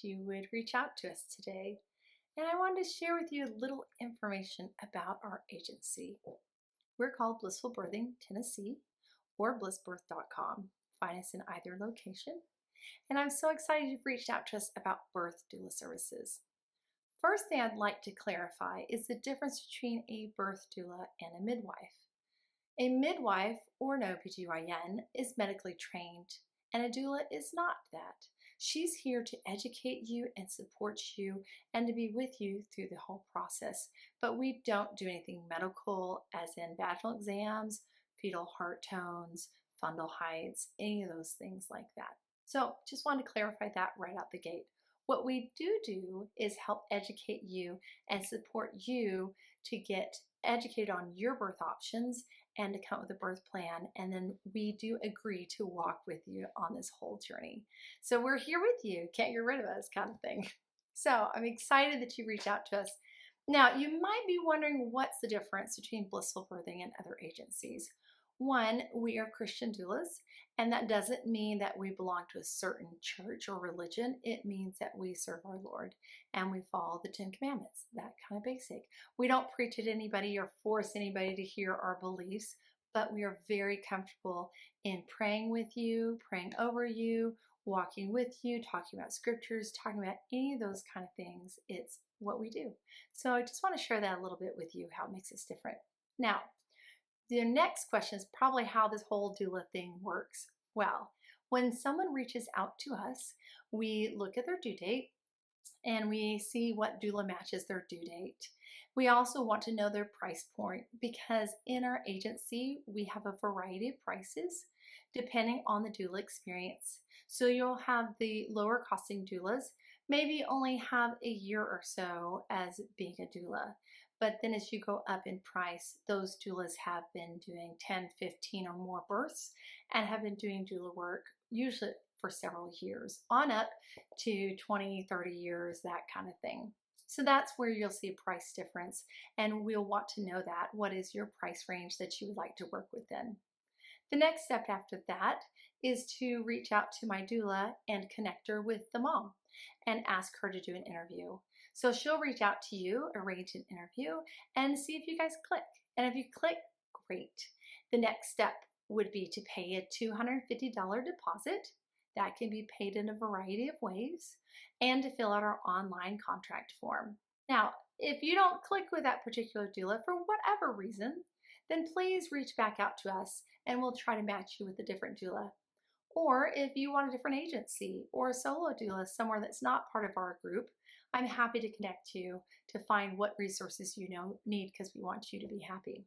you would reach out to us today. And I wanted to share with you a little information about our agency. We're called Blissful Birthing Tennessee or blissbirth.com. Find us in either location. And I'm so excited you've reached out to us about birth doula services. First thing I'd like to clarify is the difference between a birth doula and a midwife. A midwife or an OBGYN is medically trained, and a doula is not that. She's here to educate you and support you and to be with you through the whole process. But we don't do anything medical, as in vaginal exams, fetal heart tones, fundal heights, any of those things like that. So just wanted to clarify that right out the gate. What we do is help educate you and support you to get educated on your birth options and to come up with a birth plan. And then we do agree to walk with you on this whole journey. So we're here with you, can't get rid of us kind of thing. So I'm excited that you reached out to us. Now, you might be wondering what's the difference between Blissful Birthing and other agencies. One, we are Christian doulas, and that doesn't mean that we belong to a certain church or religion. It means that we serve our Lord and we follow the 10 Commandments, that kind of basic. We don't preach at anybody or force anybody to hear our beliefs, but we are very comfortable in praying with you, praying over you, walking with you, talking about scriptures, talking about any of those kind of things. It's what we do. So I just want to share that a little bit with you, how it makes us different. Now, the next question is probably how this whole doula thing works. Well, when someone reaches out to us, we look at their due date and we see what doula matches their due date. We also want to know their price point because in our agency, we have a variety of prices depending on the doula experience. So you'll have the lower costing doulas, maybe only have a year or so as being a doula. But then as you go up in price, those doulas have been doing 10, 15 or more births and have been doing doula work usually for several years, on up to 20, 30 years, that kind of thing. So that's where you'll see a price difference, and we'll want to know that. What is your price range that you would like to work within? The next step after that is to reach out to my doula and connect her with the mom and ask her to do an interview. So she'll reach out to you, arrange an interview, and see if you guys click. And if you click, great. The next step would be to pay a $250 deposit. That can be paid in a variety of ways, and to fill out our online contract form. Now, if you don't click with that particular doula for whatever reason, then please reach back out to us and we'll try to match you with a different doula. Or if you want a different agency or a solo doula somewhere that's not part of our group, I'm happy to connect you to find what resources you need because we want you to be happy.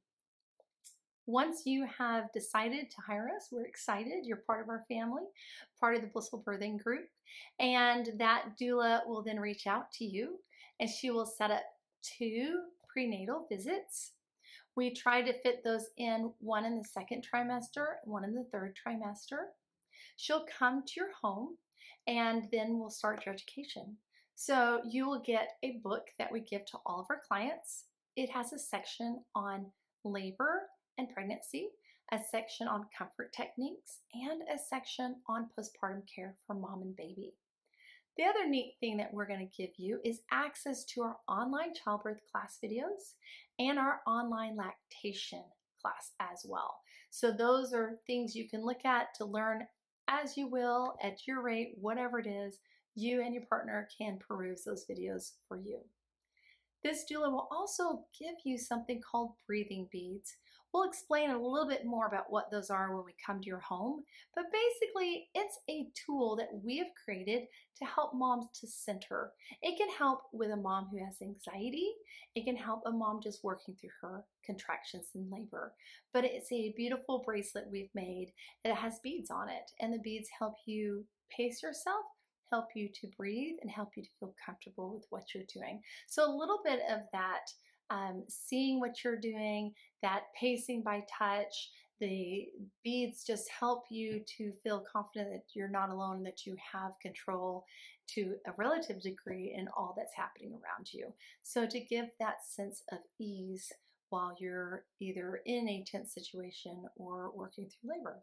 Once you have decided to hire us, we're excited. You're part of our family, part of the Blissful Birthing group, and that doula will then reach out to you and she will set up 2 prenatal visits. We try to fit those in, one in the second trimester, one in the third trimester. She'll come to your home and then we'll start your education. So you will get a book that we give to all of our clients. It has a section on labor and pregnancy, a section on comfort techniques, and a section on postpartum care for mom and baby. The other neat thing that we're going to give you is access to our online childbirth class videos and our online lactation class as well. So those are things you can look at to learn as you will, at your rate, whatever it is, you and your partner can peruse those videos for you. This doula will also give you something called breathing beads. We'll explain a little bit more about what those are when we come to your home, but basically it's a tool that we have created to help moms to center. It can help with a mom who has anxiety. It can help a mom just working through her contractions in labor. But it's a beautiful bracelet we've made that has beads on it, and the beads help you pace yourself, help you to breathe, and help you to feel comfortable with what you're doing. So a little bit of that, seeing what you're doing, that pacing by touch, the beads just help you to feel confident that you're not alone, that you have control to a relative degree in all that's happening around you. So to give that sense of ease while you're either in a tense situation or working through labor.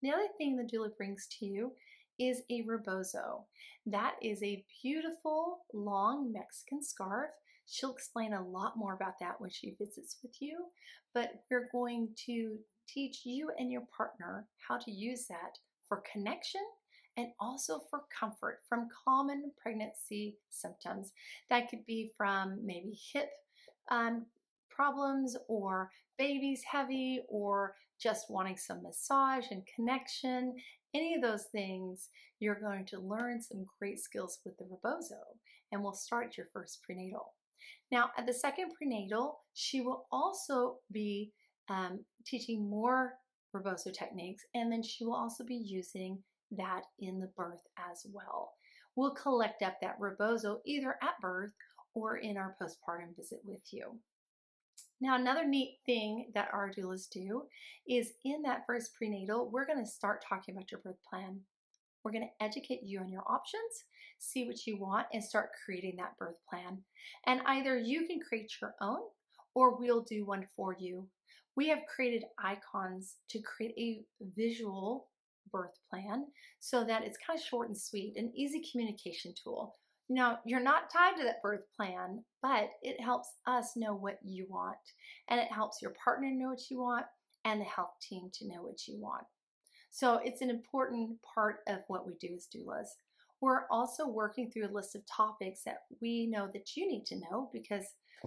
The other thing the doula brings to you is a rebozo. That is a beautiful long Mexican scarf. She'll explain a lot more about that when she visits with you, but we're going to teach you and your partner how to use that for connection and also for comfort from common pregnancy symptoms. That could be from maybe hip um, problems, or baby's heavy, or just wanting some massage and connection. Any of those things, you're going to learn some great skills with the rebozo, and we'll start at your first prenatal. Now, at the second prenatal, she will also be teaching more rebozo techniques, and then she will also be using that in the birth as well. We'll collect up that rebozo either at birth or in our postpartum visit with you. Now, another neat thing that our doulas do is in that first prenatal, we're going to start talking about your birth plan. We're going to educate you on your options, see what you want, and start creating that birth plan. And either you can create your own or we'll do one for you. We have created icons to create a visual birth plan so that it's kind of short and sweet, an easy communication tool. Now, you're not tied to that birth plan, but it helps us know what you want, and it helps your partner know what you want and the health team to know what you want. So it's an important part of what we do as doulas. We're also working through a list of topics that we know that you need to know, because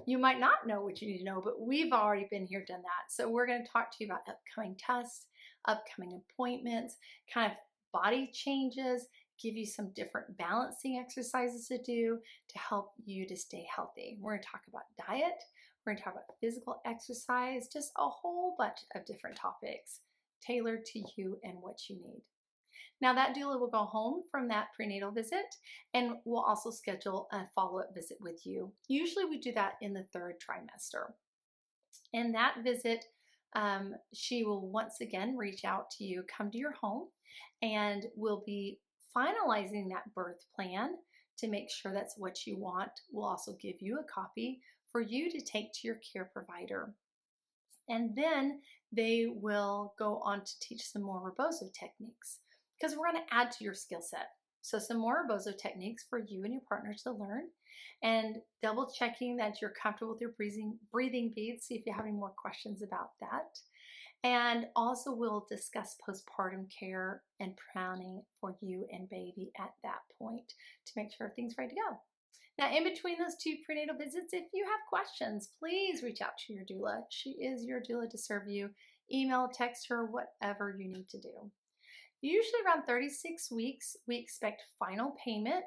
you might not know what you need to know, but we've already been here, done that. So we're going to talk to you about upcoming tests, upcoming appointments, kind of body changes, give you some different balancing exercises to do to help you to stay healthy. We're going to talk about diet. We're going to talk about physical exercise, just a whole bunch of different topics tailored to you and what you need. Now, that doula will go home from that prenatal visit, and we'll also schedule a follow-up visit with you. Usually we do that in the third trimester. In that visit, she will once again reach out to you, come to your home, and we'll be finalizing that birth plan to make sure that's what you want. We'll also give you a copy for you to take to your care provider. And then they will go on to teach some more rebozo techniques, because we're going to add to your skill set. So some more rebozo techniques for you and your partner to learn, and double checking that you're comfortable with your breathing beads. See if you have any more questions about that. And also we'll discuss postpartum care and planning for you and baby at that point to make sure everything's ready to go. Now, in between those two prenatal visits, if you have questions, please reach out to your doula. She is your doula to serve you. Email, text her, whatever you need to do. Usually around 36 weeks, we expect final payment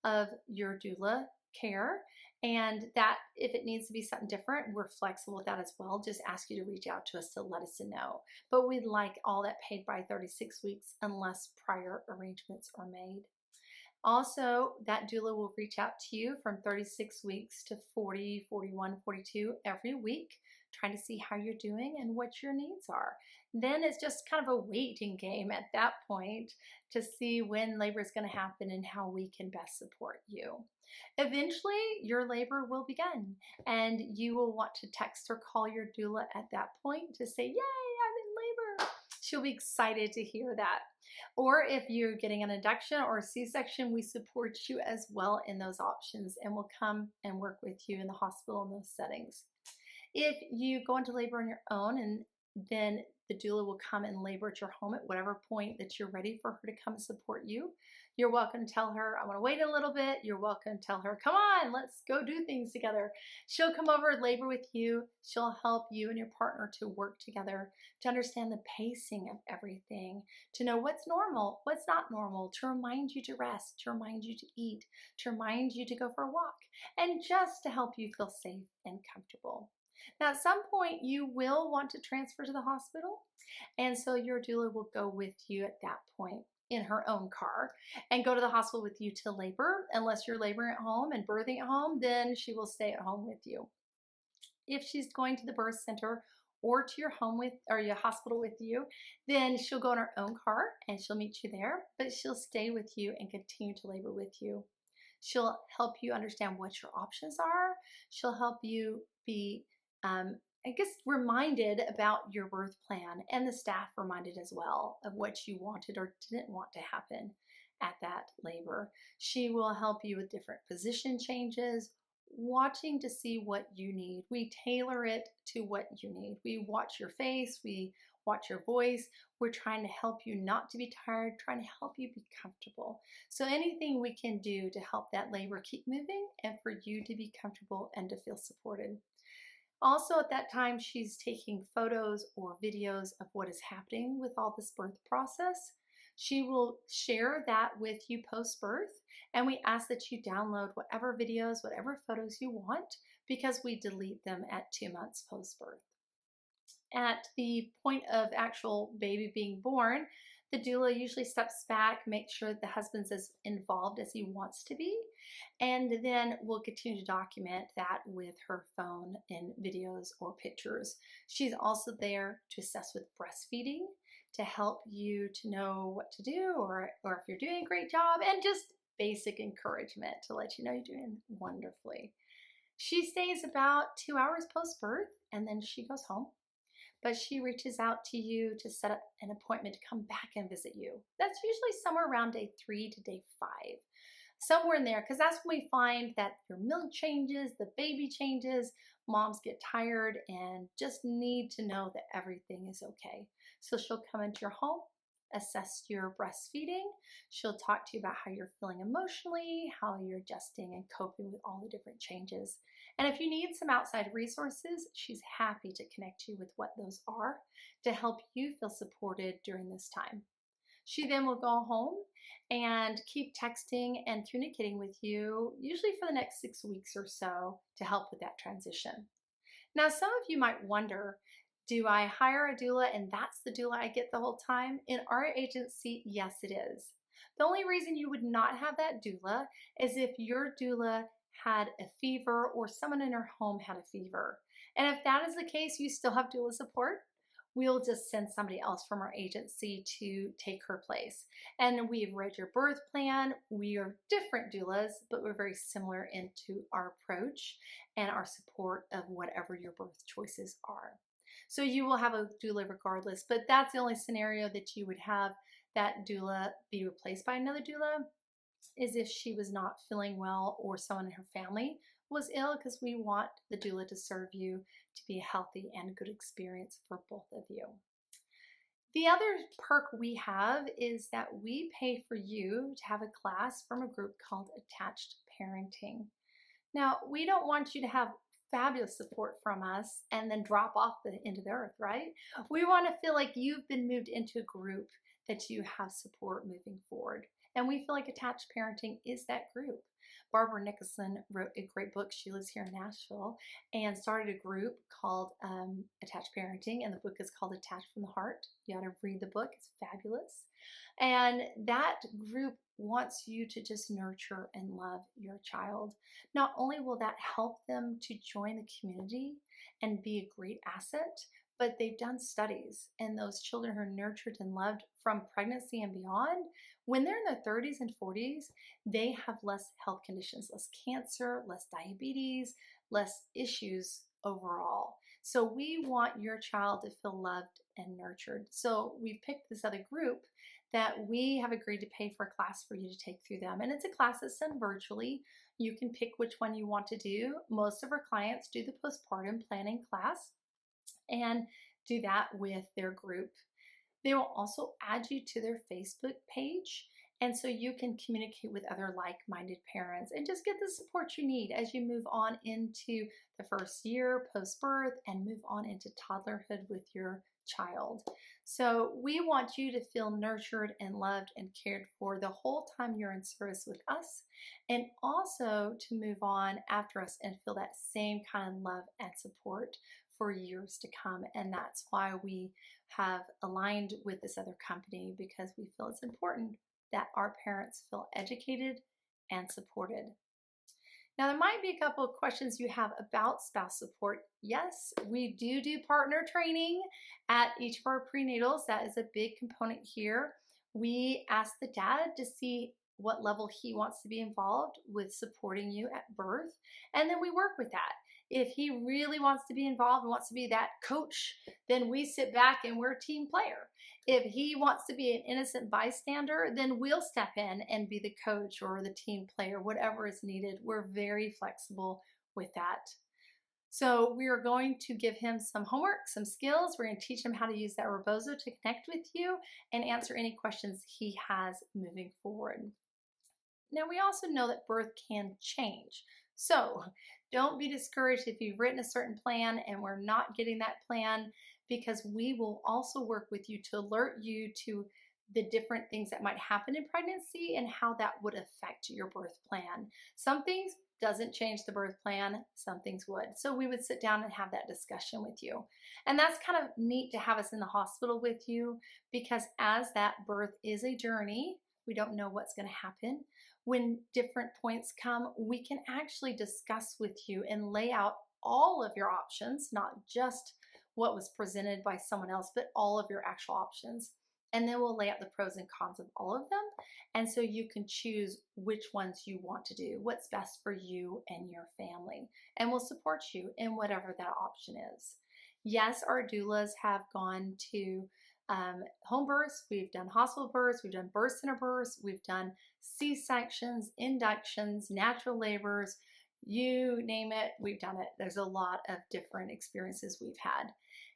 of your doula care. And that, if it needs to be something different, we're flexible with that as well. Just ask you to reach out to us to let us know. But we'd like all that paid by 36 weeks unless prior arrangements are made. Also, that doula will reach out to you from 36 weeks to 40, 41, 42 every week, trying to see how you're doing and what your needs are. Then it's just kind of a waiting game at that point to see when labor is going to happen and how we can best support you. Eventually, your labor will begin, and you will want to text or call your doula at that point to say, "Yay, I'm in labor." She'll be excited to hear that. Or if you're getting an induction or a C-section, we support you as well in those options, and we'll come and work with you in the hospital in those settings. If you go into labor on your own, and then the doula will come and labor at your home at whatever point that you're ready for her to come and support you, you're welcome to tell her, "I want to wait a little bit." You're welcome to tell her, "Come on, let's go do things together." She'll come over and labor with you. She'll help you and your partner to work together to understand the pacing of everything, to know what's normal, what's not normal, to remind you to rest, to remind you to eat, to remind you to go for a walk, and just to help you feel safe and comfortable. Now, at some point, you will want to transfer to the hospital, and so your doula will go with you at that point in her own car and go to the hospital with you to labor. Unless you're laboring at home and birthing at home, then she will stay at home with you. If she's going to the birth center or to your home with, or your hospital with you, then she'll go in her own car and she'll meet you there, but she'll stay with you and continue to labor with you. She'll help you understand what your options are. She'll help you be reminded about your birth plan, and the staff reminded as well of what you wanted or didn't want to happen. at that labor. She will help you with different position changes, watching to see what you need. We tailor it to what you need. We watch your face, we watch your voice. We're trying to help you not to be tired, trying to help you be comfortable. So anything we can do to help that labor keep moving and for you to be comfortable and to feel supported. Also, at that time, she's taking photos or videos of what is happening with all this birth process. She will share that with you post birth, and we ask that you download whatever videos, whatever photos you want, because we delete them at 2 months post birth. At the point of actual baby being born, the doula usually steps back, makes sure that the husband's as involved as he wants to be, and then we'll continue to document that with her phone in videos or pictures. She's also there to assist with breastfeeding, to help you to know what to do or if you're doing a great job, and just basic encouragement to let you know you're doing wonderfully. She stays about 2 hours post birth and then she goes home, but she reaches out to you to set up an appointment to come back and visit you. That's usually somewhere around day 3 to day 5, somewhere in there, because that's when we find that your milk changes, the baby changes, moms get tired and just need to know that everything is okay. So she'll come into your home, assess your breastfeeding. She'll talk to you about how you're feeling emotionally, how you're adjusting and coping with all the different changes. And if you need some outside resources, she's happy to connect you with what those are to help you feel supported during this time. She then will go home and keep texting and communicating with you, usually for the next 6 weeks or so, to help with that transition. Now, some of you might wonder, do I hire a doula and that's the doula I get the whole time? In our agency, yes, it is. The only reason you would not have that doula is if your doula had a fever or someone in her home had a fever. And if that is the case, you still have doula support. We'll just send somebody else from our agency to take her place. And we've read your birth plan. We are different doulas, but we're very similar into our approach and our support of whatever your birth choices are. So you will have a doula regardless, but that's the only scenario that you would have that doula be replaced by another doula is if she was not feeling well or someone in her family was ill, because we want the doula to serve you to be a healthy and good experience for both of you. The other perk we have is that we pay for you to have a class from a group called Attached Parenting. Now, we don't want you to have fabulous support from us and then drop off into the earth, right? We want to feel like you've been moved into a group that you have support moving forward. And we feel like Attached Parenting is that group. Barbara Nicholson wrote a great book. She lives here in Nashville and started a group called Attached Parenting, and the book is called Attached from the Heart. You ought to read the book. It's fabulous. And that group wants you to just nurture and love your child. Not only will that help them to join the community and be a great asset, but they've done studies, and those children who are nurtured and loved from pregnancy and beyond, when they're in their 30s and 40s, they have less health conditions, less cancer, less diabetes, less issues overall. So we want your child to feel loved and nurtured. So we've picked this other group that we have agreed to pay for a class for you to take through them. And it's a class that's done virtually. You can pick which one you want to do. Most of our clients do the postpartum planning class and do that with their group. They will also add you to their Facebook page, and so you can communicate with other like-minded parents and just get the support you need as you move on into the first year post-birth and move on into toddlerhood with your child. So we want you to feel nurtured and loved and cared for the whole time you're in service with us, and also to move on after us and feel that same kind of love and support for years to come. And that's why we have aligned with this other company, because we feel it's important that our parents feel educated and supported. Now, there might be a couple of questions you have about spouse support. Yes, we do partner training at each of our prenatals. That is a big component here. We ask the dad to see what level he wants to be involved with supporting you at birth, and then we work with that. If he really wants to be involved and wants to be that coach, then we sit back and we're a team player. If he wants to be an innocent bystander, then we'll step in and be the coach or the team player, whatever is needed. We're very flexible with that. So we are going to give him some homework, some skills. We're going to teach him how to use that rebozo to connect with you and answer any questions he has moving forward. Now, we also know that birth can change. So don't be discouraged if you've written a certain plan and we're not getting that plan, because we will also work with you to alert you to the different things that might happen in pregnancy and how that would affect your birth plan. Some things doesn't change the birth plan, some things would. So we would sit down and have that discussion with you. And that's kind of neat to have us in the hospital with you, because as that birth is a journey, we don't know what's going to happen. When different points come, we can actually discuss with you and lay out all of your options, not just what was presented by someone else, but all of your actual options. And then we'll lay out the pros and cons of all of them. And so you can choose which ones you want to do, what's best for you and your family. And we'll support you in whatever that option is. Yes, our doulas have gone to home births, we've done hospital births, we've done birth center births, we've done C-sections, inductions, natural labors, you name it, we've done it. There's a lot of different experiences we've had.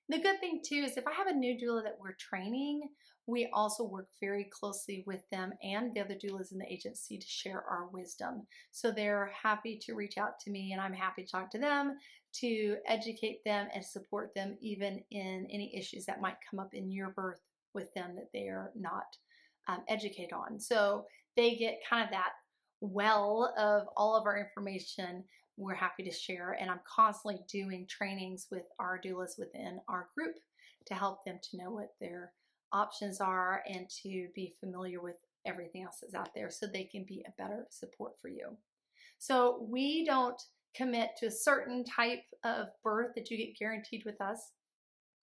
The good thing too is if I have a new doula that we're training, we also work very closely with them and the other doulas in the agency to share our wisdom. So they're happy to reach out to me and I'm happy to talk to them, to educate them and support them even in any issues that might come up in your birth with them that they are not educated on. So they get kind of that well of all of our information we're happy to share. And I'm constantly doing trainings with our doulas within our group to help them to know what their options are and to be familiar with everything else that's out there so they can be a better support for you. So we don't commit to a certain type of birth that you get guaranteed with us,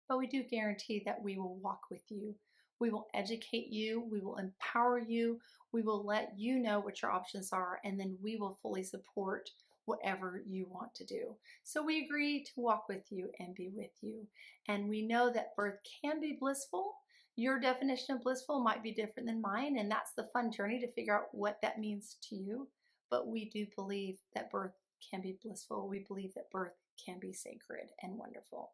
but we do guarantee that we will walk with you. We will educate you, we will empower you, we will let you know what your options are, and then we will fully support whatever you want to do. So we agree to walk with you and be with you. And we know that birth can be blissful. Your definition of blissful might be different than mine, and that's the fun journey to figure out what that means to you. But we do believe that birth can be blissful. We believe that birth can be sacred and wonderful.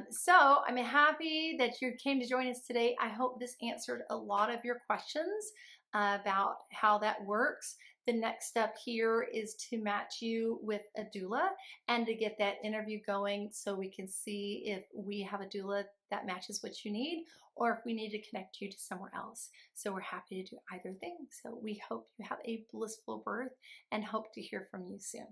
So I'm happy that you came to join us today. I hope this answered a lot of your questions about how that works. The next step here is to match you with a doula and to get that interview going so we can see if we have a doula that matches what you need or if we need to connect you to somewhere else. So we're happy to do either thing. So we hope you have a blissful birth and hope to hear from you soon.